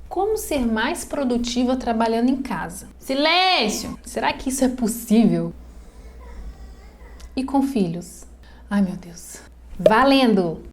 Como ser mais produtiva trabalhando em casa? Silêncio! Será que isso é possível? E com filhos? Ai, meu Deus. Valendo!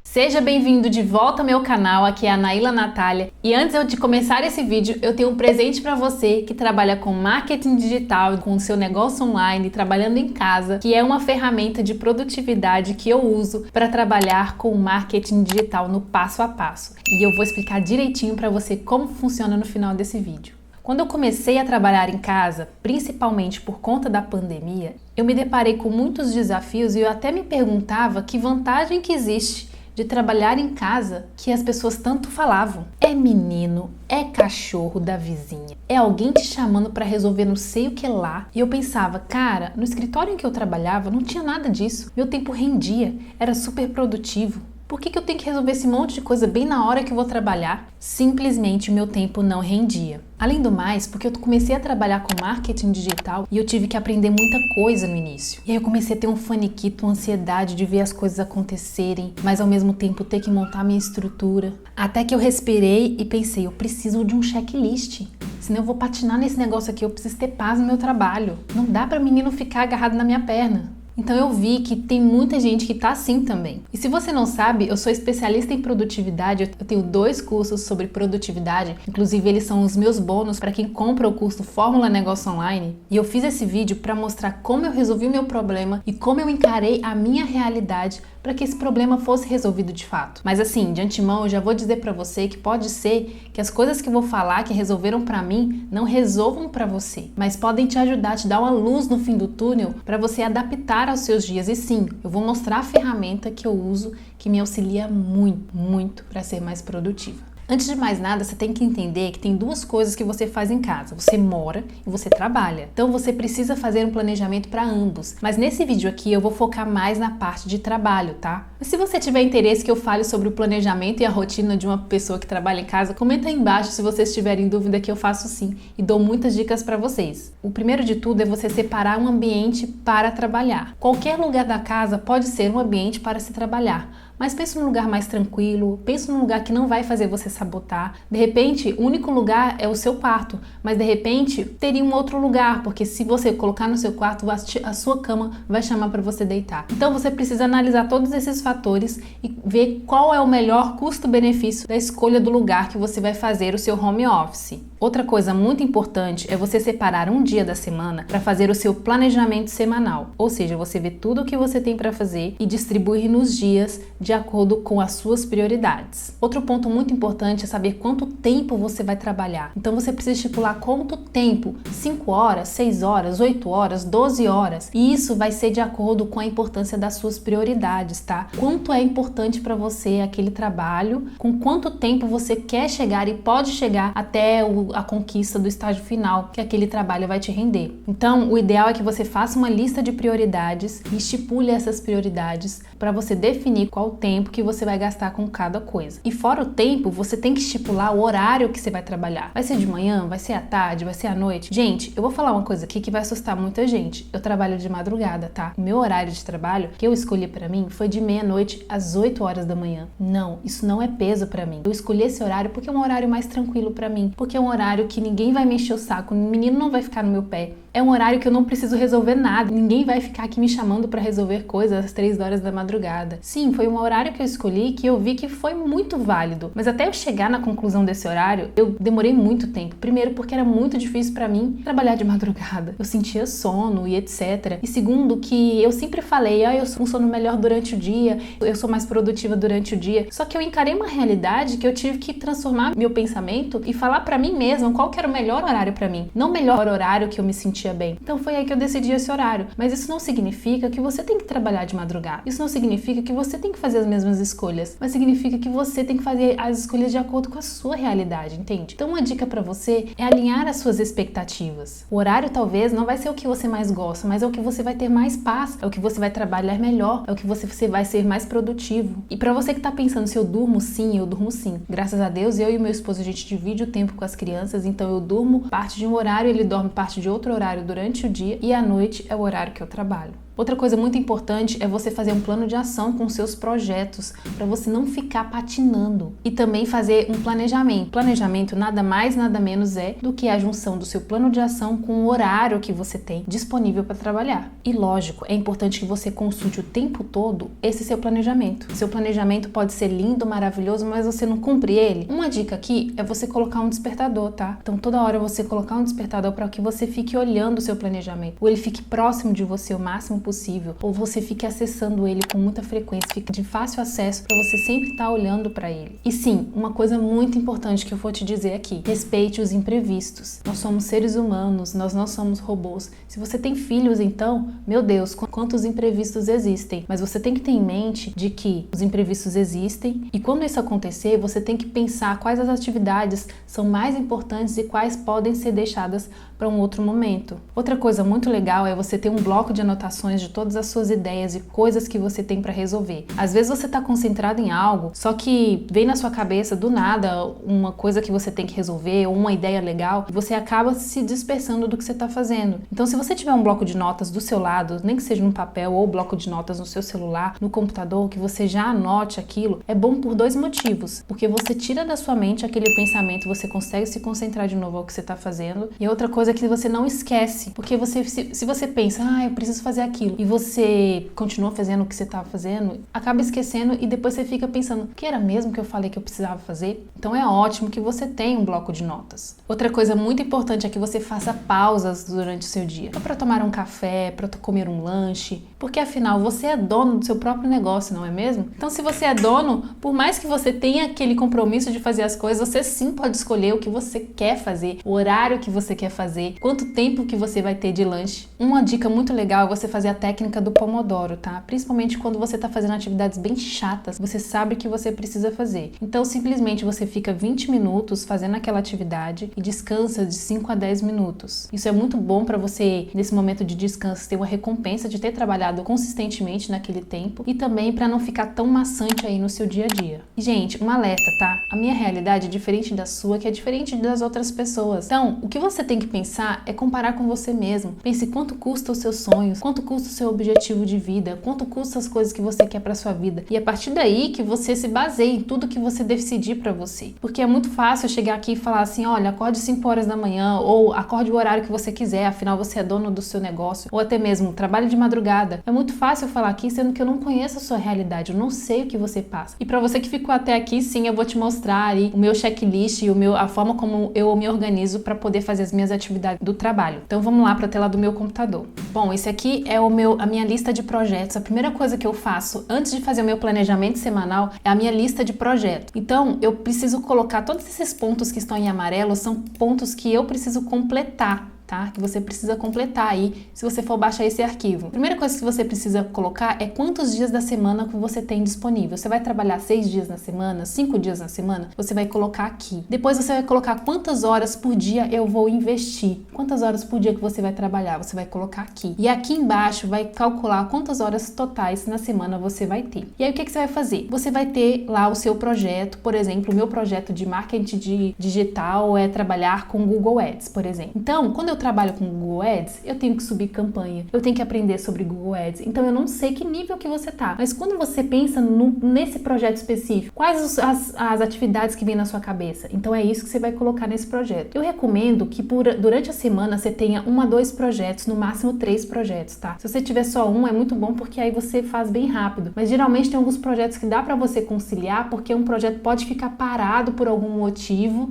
Seja bem-vindo de volta ao meu canal, aqui é a Naila Natália. E antes de começar esse vídeo, eu tenho um presente para você que trabalha com marketing digital, com o seu negócio online, trabalhando em casa, que é uma ferramenta de produtividade que eu uso para trabalhar com marketing digital no passo a passo. E eu vou explicar direitinho para você como funciona no final desse vídeo. Quando eu comecei a trabalhar em casa, principalmente por conta da pandemia, eu me deparei com muitos desafios e eu até me perguntava que vantagem que existe de trabalhar em casa que as pessoas tanto falavam. É menino, é cachorro da vizinha, é alguém te chamando para resolver não sei o que lá. E eu pensava, cara, no escritório em que eu trabalhava não tinha nada disso. Meu tempo rendia, era super produtivo. Por que eu tenho que resolver esse monte de coisa bem na hora que eu vou trabalhar? Simplesmente o meu tempo não rendia. Além do mais, porque eu comecei a trabalhar com marketing digital e eu tive que aprender muita coisa no início. E aí eu comecei a ter um faniquito, uma ansiedade de ver as coisas acontecerem, mas ao mesmo tempo ter que montar minha estrutura. Até que eu respirei e pensei, eu preciso de um checklist. Senão eu vou patinar nesse negócio aqui, eu preciso ter paz no meu trabalho. Não dá para menino ficar agarrado na minha perna. Então eu vi que tem muita gente que tá assim também. E se você não sabe, eu sou especialista em produtividade, eu tenho 2 cursos sobre produtividade, inclusive eles são os meus bônus para quem compra o curso Fórmula Negócio Online. E eu fiz esse vídeo para mostrar como eu resolvi o meu problema e como eu encarei a minha realidade para que esse problema fosse resolvido de fato. Mas assim, de antemão eu já vou dizer para você que pode ser que as coisas que eu vou falar que resolveram para mim não resolvam para você, mas podem te ajudar, te dar uma luz no fim do túnel para você adaptar aos seus dias. E sim, eu vou mostrar a ferramenta que eu uso que me auxilia muito para ser mais produtiva. Antes de mais nada, você tem que entender que tem 2 coisas que você faz em casa. Você mora e você trabalha. Então você precisa fazer um planejamento para ambos. Mas nesse vídeo aqui eu vou focar mais na parte de trabalho, tá? Mas se você tiver interesse que eu fale sobre o planejamento e a rotina de uma pessoa que trabalha em casa, comenta aí embaixo se vocês tiverem dúvida, que eu faço sim e dou muitas dicas para vocês. O primeiro de tudo é você separar um ambiente para trabalhar. Qualquer lugar da casa pode ser um ambiente para se trabalhar. Mas pensa num lugar mais tranquilo, pensa num lugar que não vai fazer você sabotar. De repente, o único lugar é o seu quarto, mas de repente teria um outro lugar, porque se você colocar no seu quarto, a sua cama vai chamar para você deitar. Então você precisa analisar todos esses fatores e ver qual é o melhor custo-benefício da escolha do lugar que você vai fazer o seu home office. Outra coisa muito importante é você separar um dia da semana para fazer o seu planejamento semanal, ou seja, você vê tudo o que você tem para fazer e distribuir nos dias de acordo com as suas prioridades. Outro ponto muito importante é saber quanto tempo você vai trabalhar. Então você precisa estipular quanto tempo, 5 horas, 6 horas, 8 horas, 12 horas, e isso vai ser de acordo com a importância das suas prioridades, tá? Quanto é importante para você aquele trabalho, com quanto tempo você quer chegar e pode chegar até a conquista do estágio final que aquele trabalho vai te render. Então, o ideal é que você faça uma lista de prioridades e estipule essas prioridades para você definir qual o tempo que você vai gastar com cada coisa. E fora o tempo, você tem que estipular o horário que você vai trabalhar. Vai ser de manhã, vai ser à tarde, vai ser à noite? Gente, eu vou falar uma coisa aqui que vai assustar muita gente. Eu trabalho de madrugada, tá? O meu horário de trabalho que eu escolhi para mim foi de meia-noite às 8 horas da manhã. Não, isso não é peso para mim. Eu escolhi esse horário porque é um horário mais tranquilo para mim, porque é um horário que ninguém vai me encher o saco, o menino não vai ficar no meu pé. É um horário que eu não preciso resolver nada. Ninguém vai ficar aqui me chamando para resolver coisas às 3 horas da madrugada. Sim, foi um horário que eu escolhi que eu vi que foi muito válido. Mas até eu chegar na conclusão desse horário, eu demorei muito tempo. Primeiro, porque era muito difícil para mim trabalhar de madrugada. Eu sentia sono e etc. E segundo, que eu sempre falei, eu funciono melhor durante o dia, eu sou mais produtiva durante o dia. Só que eu encarei uma realidade que eu tive que transformar meu pensamento e falar para mim mesma qual que era o melhor horário para mim. Não o melhor horário que eu me sentia bem. Então foi aí que eu decidi esse horário. Mas isso não significa que você tem que trabalhar de madrugada. Isso não significa que você tem que fazer as mesmas escolhas. Mas significa que você tem que fazer as escolhas de acordo com a sua realidade, entende? Então uma dica para você é alinhar as suas expectativas. O horário talvez não vai ser o que você mais gosta, mas é o que você vai ter mais paz, é o que você vai trabalhar melhor, é o que você vai ser mais produtivo. E para você que tá pensando se eu durmo sim, eu durmo sim. Graças a Deus, eu e meu esposo, a gente divide o tempo com as crianças, então eu durmo parte de um horário, ele dorme parte de outro horário durante o dia e à noite é o horário que eu trabalho. Outra coisa muito importante é você fazer um plano de ação com seus projetos, para você não ficar patinando. E também fazer um planejamento. Planejamento nada mais, nada menos é do que a junção do seu plano de ação com o horário que você tem disponível para trabalhar. E lógico, é importante que você consulte o tempo todo esse seu planejamento. Seu planejamento pode ser lindo, maravilhoso, mas você não cumpre ele. Uma dica aqui é você colocar um despertador, tá? Então toda hora você colocar um despertador para que você fique olhando o seu planejamento, ou ele fique próximo de você o máximo possível, ou você fique acessando ele com muita frequência, fique de fácil acesso para você sempre estar olhando para ele. E sim, uma coisa muito importante que eu vou te dizer aqui: respeite os imprevistos. Nós somos seres humanos, nós não somos robôs. Se você tem filhos, então, meu Deus, quantos imprevistos existem. Mas você tem que ter em mente de que os imprevistos existem e quando isso acontecer, você tem que pensar quais as atividades são mais importantes e quais podem ser deixadas para um outro momento. Outra coisa muito legal é você ter um bloco de anotações de todas as suas ideias e coisas que você tem para resolver. Às vezes você está concentrado em algo, só que vem na sua cabeça do nada uma coisa que você tem que resolver ou uma ideia legal e você acaba se dispersando do que você está fazendo. Então, se você tiver um bloco de notas do seu lado, nem que seja no papel ou bloco de notas no seu celular, no computador, que você já anote aquilo, é bom por dois motivos. Porque você tira da sua mente aquele pensamento, você consegue se concentrar de novo ao que você está fazendo. E outra coisa é que você não esquece, porque se você pensa, eu preciso fazer aquilo, e você continua fazendo o que você estava fazendo, acaba esquecendo e depois você fica pensando, que era mesmo que eu falei que eu precisava fazer? Então é ótimo que você tenha um bloco de notas. Outra coisa muito importante é que você faça pausas durante o seu dia, para tomar um café, para comer um lanche, porque afinal você é dono do seu próprio negócio, não é mesmo? Então, se você é dono, por mais que você tenha aquele compromisso de fazer as coisas, você sim pode escolher o que você quer fazer, o horário que você quer fazer, quanto tempo que você vai ter de lanche. Uma dica muito legal é você fazer a técnica do Pomodoro, tá? Principalmente quando você está fazendo atividades bem chatas, você sabe que você precisa fazer. Então, simplesmente você fica 20 minutos fazendo aquela atividade e descansa de 5 a 10 minutos. Isso é muito bom para você, nesse momento de descanso, ter uma recompensa de ter trabalhado consistentemente naquele tempo e também para não ficar tão maçante aí no seu dia a dia. E, gente, um alerta, tá? A minha realidade é diferente da sua, que é diferente das outras pessoas. Então, o que você tem que pensar é comparar com você mesmo. Pense quanto custa os seus sonhos, quanto custa o seu objetivo de vida, quanto custa as coisas que você quer para sua vida. E é a partir daí que você se baseia em tudo que você decidir para você. Porque é muito fácil chegar aqui e falar assim, olha, acorde 5 horas da manhã ou acorde o horário que você quiser, afinal você é dono do seu negócio, ou até mesmo trabalhe de madrugada. É muito fácil falar aqui, sendo que eu não conheço a sua realidade, eu não sei o que você passa. E para você que ficou até aqui, sim, eu vou te mostrar aí o meu checklist e a forma como eu me organizo para poder fazer as minhas atividades do trabalho. Então vamos lá para a tela do meu computador. Bom, esse aqui é a minha lista de projetos. A primeira coisa que eu faço antes de fazer o meu planejamento semanal é a minha lista de projetos. Então eu preciso colocar todos esses pontos que estão em amarelo, são pontos que eu preciso completar. Tá? Que você precisa completar aí se você for baixar esse arquivo. A primeira coisa que você precisa colocar é quantos dias da semana que você tem disponível. Você vai trabalhar 6 dias na semana, 5 dias na semana? Você vai colocar aqui. Depois você vai colocar quantas horas por dia eu vou investir. Quantas horas por dia que você vai trabalhar, você vai colocar aqui. E aqui embaixo vai calcular quantas horas totais na semana você vai ter. E aí o que você vai fazer? Você vai ter lá o seu projeto, por exemplo, o meu projeto de marketing digital é trabalhar com Google Ads, por exemplo. Então, quando eu trabalho com Google Ads, eu tenho que subir campanha, eu tenho que aprender sobre Google Ads, então eu não sei que nível que você tá, mas quando você pensa nesse projeto específico, quais as atividades que vem na sua cabeça? Então é isso que você vai colocar nesse projeto. Eu recomendo que durante a semana você tenha 1 a 2 projetos, no máximo 3 projetos, tá? Se você tiver só um, é muito bom porque aí você faz bem rápido, mas geralmente tem alguns projetos que dá pra você conciliar, porque um projeto pode ficar parado por algum motivo,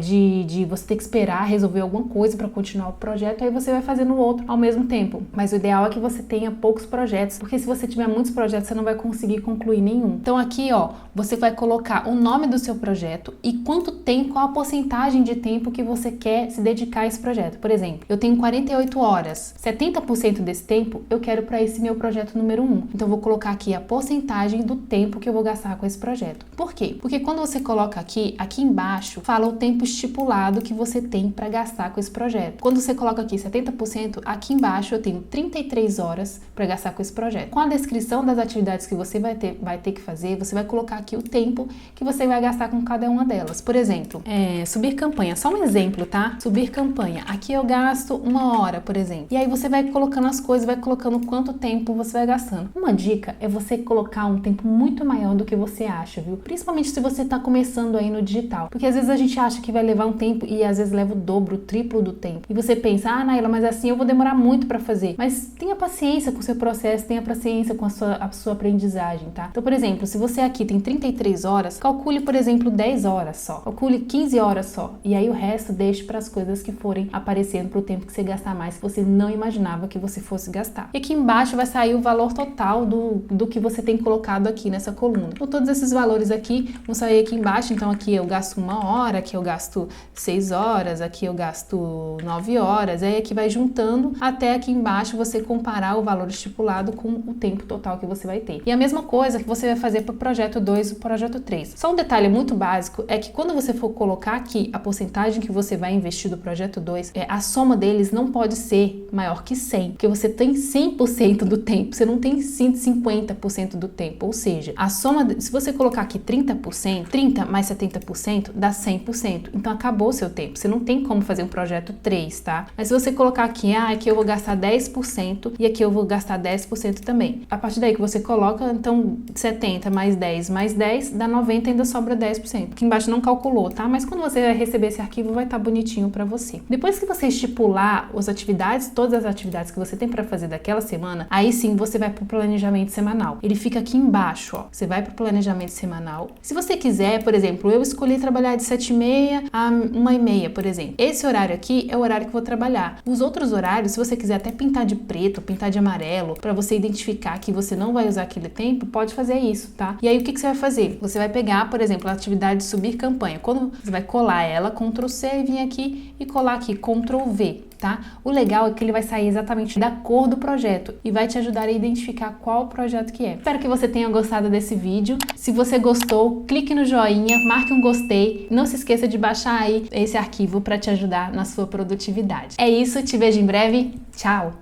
de você ter que esperar resolver alguma coisa pra continuar o projeto, aí você vai fazendo o outro ao mesmo tempo. Mas o ideal é que você tenha poucos projetos, porque se você tiver muitos projetos, você não vai conseguir concluir nenhum. Então aqui, ó, você vai colocar o nome do seu projeto e quanto tempo, qual a porcentagem de tempo que você quer se dedicar a esse projeto. Por exemplo, eu tenho 48 horas. 70% desse tempo eu quero para esse meu projeto número 1. Então eu vou colocar aqui a porcentagem do tempo que eu vou gastar com esse projeto. Por quê? Porque quando você coloca aqui embaixo, fala o tempo estipulado que você tem para gastar com esse projeto. Quando quando você coloca aqui 70%, aqui embaixo eu tenho 33 horas para gastar com esse projeto. Com a descrição das atividades que você vai ter que fazer, você vai colocar aqui o tempo que você vai gastar com cada uma delas. Por exemplo, subir campanha, só um exemplo, tá? Subir campanha, aqui eu gasto 1 hora, por exemplo. E aí você vai colocando as coisas, vai colocando quanto tempo você vai gastando. Uma dica é você colocar um tempo muito maior do que você acha, viu? Principalmente se você tá começando aí no digital. Porque às vezes a gente acha que vai levar um tempo e às vezes leva o dobro, o triplo do tempo. E você pensa, Naila, mas assim eu vou demorar muito para fazer. Mas tenha paciência com o seu processo, tenha paciência com a sua aprendizagem, tá? Então, por exemplo, se você aqui tem 33 horas, calcule, por exemplo, 10 horas só. Calcule 15 horas só. E aí o resto deixe para as coisas que forem aparecendo pro tempo que você gastar mais, que você não imaginava que você fosse gastar. E aqui embaixo vai sair o valor total do que você tem colocado aqui nessa coluna. Então, todos esses valores aqui vão sair aqui embaixo. Então, aqui eu gasto 1 hora, aqui eu gasto 6 horas, aqui eu gasto 9 horas. Aí aqui vai juntando até aqui embaixo você comparar o valor estipulado com o tempo total que você vai ter. E a mesma coisa que você vai fazer para o projeto 2 e o projeto 3. Só um detalhe muito básico é que quando você for colocar aqui a porcentagem que você vai investir do projeto 2, a soma deles não pode ser maior que 100, porque você tem 100% do tempo, você não tem 150% do tempo, ou seja, a soma, se você colocar aqui 30%, 30 mais 70% dá 100%, então acabou o seu tempo, você não tem como fazer um projeto 3, tá? Mas se você colocar aqui, aqui eu vou gastar 10% e aqui eu vou gastar 10% também. A partir daí que você coloca, então 70 mais 10 mais 10 dá 90 e ainda sobra 10%. Aqui embaixo não calculou, tá? Mas quando você vai receber esse arquivo vai estar bonitinho para você. Depois que você estipular as atividades, todas as atividades que você tem para fazer daquela semana, aí sim você vai para o planejamento semanal. Ele fica aqui embaixo, ó. Você vai para o planejamento semanal. Se você quiser, por exemplo, eu escolhi trabalhar de 7h30 a 1h30, por exemplo. Esse horário aqui é o horário que eu vou trabalhar. Os outros horários, se você quiser até pintar de preto, pintar de amarelo, para você identificar que você não vai usar aquele tempo, pode fazer isso, tá? E aí o que você vai fazer? Você vai pegar, por exemplo, a atividade de subir campanha. Quando você vai colar ela, Ctrl C e vir aqui e colar aqui, Ctrl V. Tá? O legal é que ele vai sair exatamente da cor do projeto e vai te ajudar a identificar qual projeto que é. Espero que você tenha gostado desse vídeo. Se você gostou, clique no joinha, marque um gostei. Não se esqueça de baixar aí esse arquivo para te ajudar na sua produtividade. É isso, te vejo em breve. Tchau!